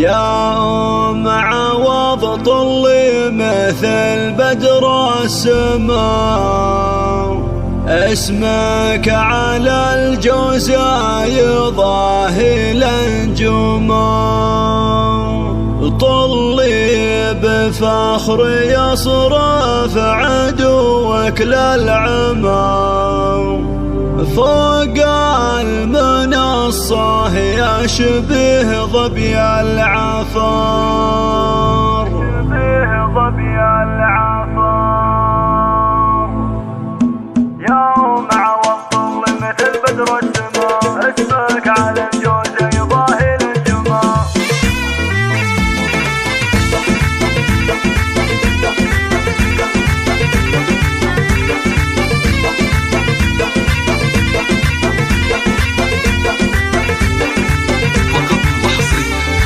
يا أم عوض طلي مثل بدر السماء، اسمك على الجوزاء ضاهي الانجماء، طلي بفخر يصرف عدوك للعمى، فوق المنصة يشبه ظبي العفار، يوم عوض طل مثل بدر السماء، اسمك على الجوزاء ضاهي الانجماء.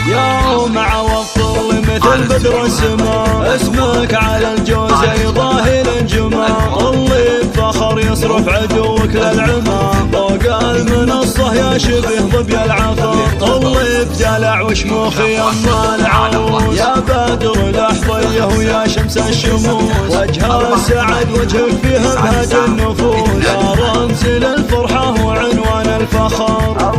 يوم عوض طل مثل بدر السماء، اسمك على الجوزاء ضاهي الانجماء، طلي بفخر يصرف عدوك للعمى، فوق المنصة يا شبه ظبي العفار، طلي بدلع وشموخ يما العروس، يا بدر لحظيه ويا شمس الشموس، وجه السعد وجهك فيه بهج النفوس، يا رمز للفرحة وعنوان الفخر،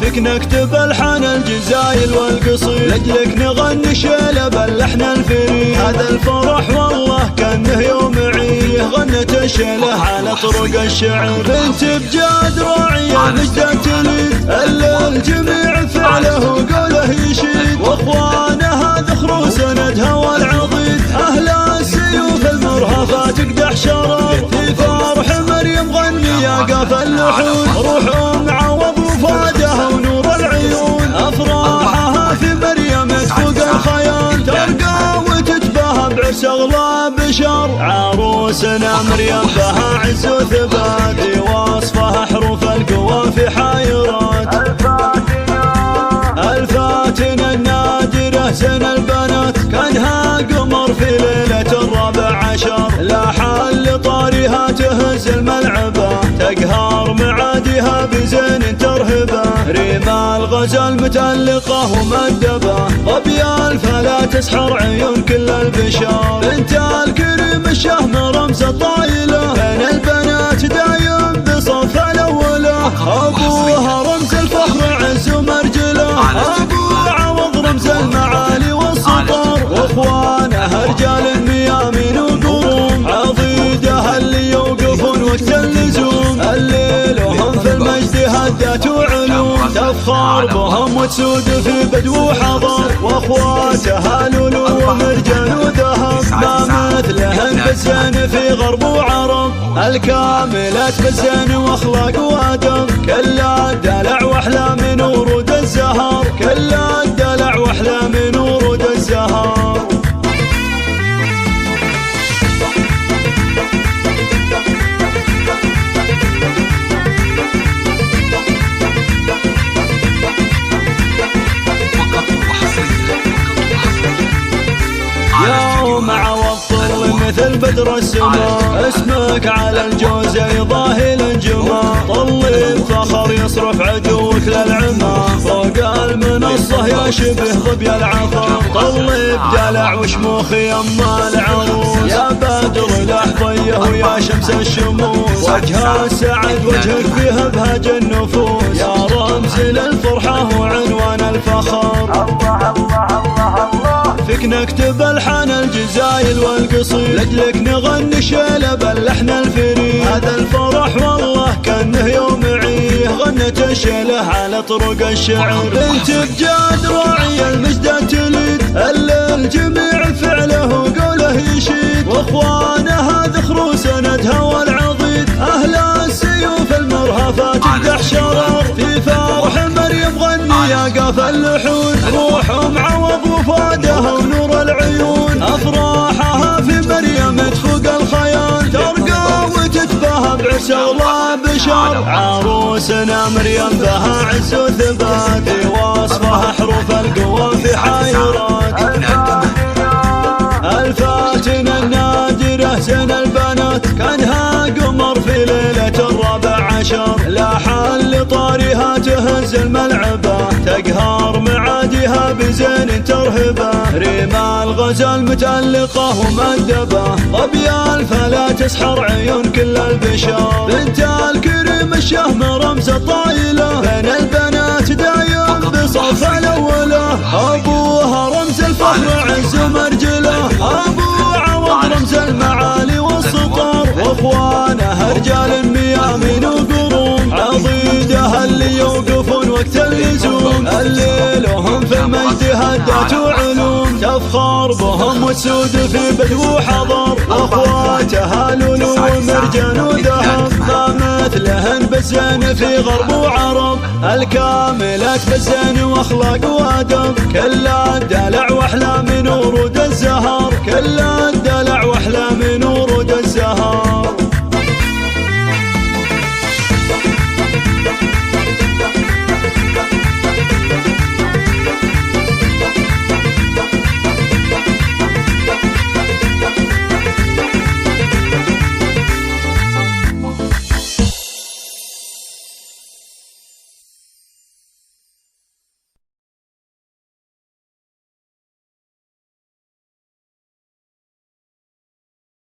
فيك نكتب الحان الجزايل والقصيد، لجلك نغني شيله باللحن الفريد، هذا الفرح والله كانه يوم عيد، غنت الشيله على طرق الشعر، بنت بجاد راعيه مجد تليد، الجميع فعله وقوله يشيد، واخوانها ذخر سندها والعضيد، اهل السيوف المرهفه تقدح شرر، في فرح مريم غني يا قاف اللحون، روح ام عوض وفادها ونور العيون، افراحها في مريم تفوق الخيال، ترقى وتتباهى بعرس اغلى بشر، عروسنا مريم بها عز وثبات، وصفها حروف القوافي حايرات، الفاتنة النادرة زين البنات، كانها قمر في ليلة الرابع عشر، لاحا لطارها تهز الملعبة، تقهر معادها بزين ترهبه، رمال غزل متألقة ومدبة، ظبي الفلا تسحر عيون كل البشر، بنت الكريم الشهم رمز الطايلة، بين البنات دايم بصف الأولى، أبوها رمز الفخر عز ومرجله، أبو عوض رمز المعالي والسطر، واخوانها رجال ميامين وقروم، عضيدها اللي يوقفون وقت اللزوم، الليل وهم في المجد هدات وعلوم، تفخر بهم وتسود في بدو وحضر، واخواتها لولو ومرجان وذهب، ما مثلهن بالزين في غرب وعرب، الكاملات بالزين واخلاق وادب، كل الدلع واحلى من ورود الزهر، كل الدلع واحلى من ورود الزهر. يوم عوض طل مثل بدر السماء، اسمك على الجوزاء ضاهي الانجماء، طلي بفخر يصرف عدوك للعمى، فوق المنصة يا شبه ظبي العفار، طلي بدلع وشموخ يما العروس، يا بدر لحظيه ويا شمس الشموس، وجه السعد وجهك فيه بهج النفوس، يا رمز للفرحة وعنوان الفخر، فيك نكتب الحان الجزايل والقصيد، لجلك نغني شيله باللحن الفريد، هذا الفرح والله كانه يوم عيد، غنت الشيله على طرق الشعر، بنت بجاد راعيه المجد تليد، الجميع فعله وقوله يشيد، واخوانها ذخر سندها والعضيد، اهل السيوف المرهفه تقدح شرر، في فرح مريم غني يا قاف اللحون، روح ام عوض وفادها ونور العيون، افراحها في مريم تفوق الخيال، ترقى وتتباهى بعرس اغلى بشر، عروسنا مريم بها عز وثبات، وصفها حروف القوافي حايرات، الفاتنة النادرة زين البنات، كانها قمر في ليلة الرابع عشر، لاحا لطارها تهز الملعبة، تقهر حسين ترهبه، رمال غزل متألقة ومؤدبة، ظبي الفلا تسحر عيون كل البشر، بنت الكريم الشهم رمز الطايلة، بين البنات دايم بصف الأولى، أبوها رمز الفخر عز مرجله، أبو عوض رمز المعالي والسطر، واخوانها رجال ميامين وقروم، عضيده اللي يوقفون وقت اللزوم، اللي لهم في المجد هدات وعلوم، تفخر بهم والسود في بدو وحضر، واخواتها لولو ومرجان وذهب، ما مثلهن بالزين في غرب وعرب، الكاملات بالزين واخلاق وادب، كل الدلع واحلام ورود الزهر، كل